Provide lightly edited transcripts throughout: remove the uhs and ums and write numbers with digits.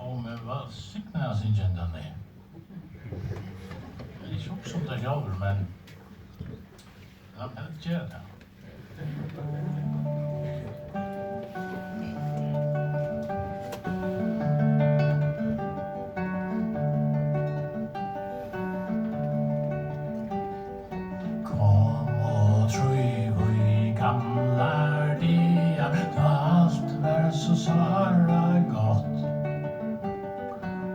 om hva sikten er sin kjendene. Det er ikke opp som det gjør, men det er helt gjør det. Kom og tryg i gamla dagar, da allt var så svara gott.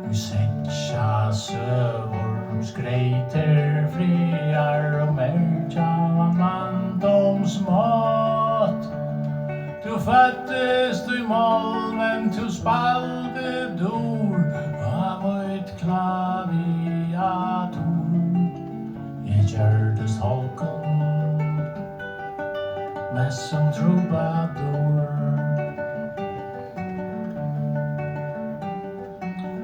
Vi setja sögur, skreiter, friar og merkja mandomsmått. Du föddes i molnen, du spalde dor, av ett klaviatur. Jeg gjørdes holken, mest som troubadour.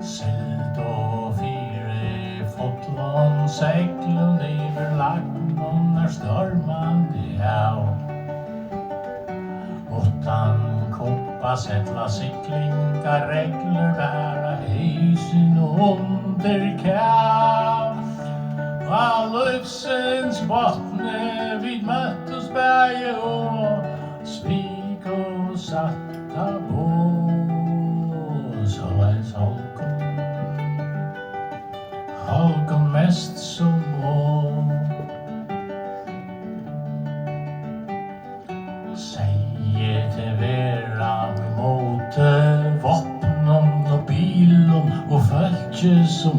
Sild og fire fotlån, seglun iver lagnon stormande av. Utan koppa settla siklingar, regler bæra heisen under kav. Av løvsens botne vid møttes bæge og svik og satta på. Så holken mest som må. Seie til vera mot våpnen og bilen og følge som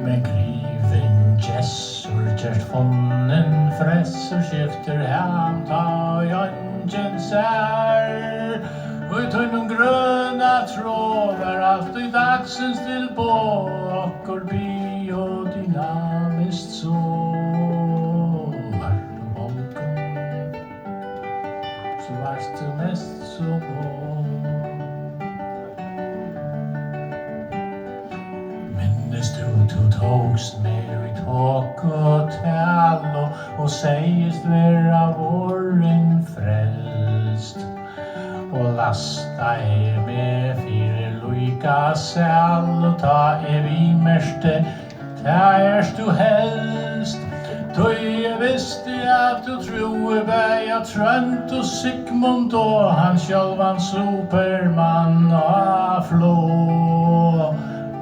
Men griven Jessur gjert fonnen fresser skifter hem ta jøngen sær. Og tunnum grøna tråvar alt i dagsens til på okkur biodynamist så. Vart du holken, så vart du mest så Du togst mer i tåk og tal og seist vera våren frelst. Og lasta med fire luika sal og ta vi merste, ta du helst. Tøy jeg visste at du troe beia Trønt og Sigmund og han sjølvan Superman og flå.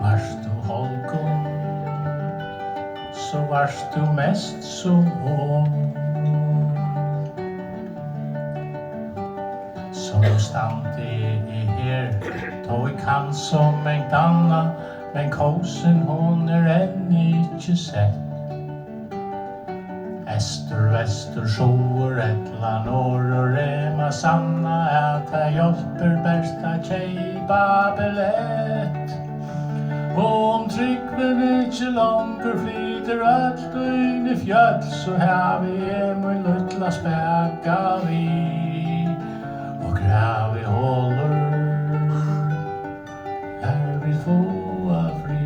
Varst du holken, så varst du mest som ung. Så nå stand jeg her, tog jeg kan som en danna, men kosen hon enn ikke sett. Ester, vester, sjoer, etla, nord og rema sanna, at jeg hjelper best a kjeipa billett. Og om Tryggven ikke langer flyter alt inn i fjøll, så har vi min luttla spekka vi, og grav vi håller, vi få fri.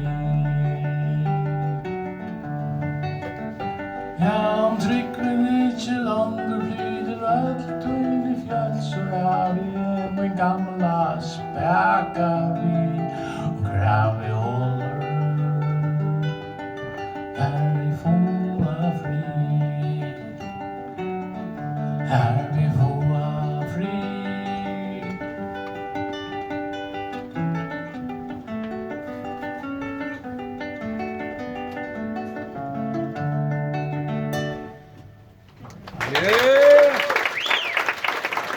Ja, om Tryggven ikke langer flyter alt inn i fjøll, så har vi min gamla spekka vi, og grav vi håller, vi få fri. Vi få fri. Yeah.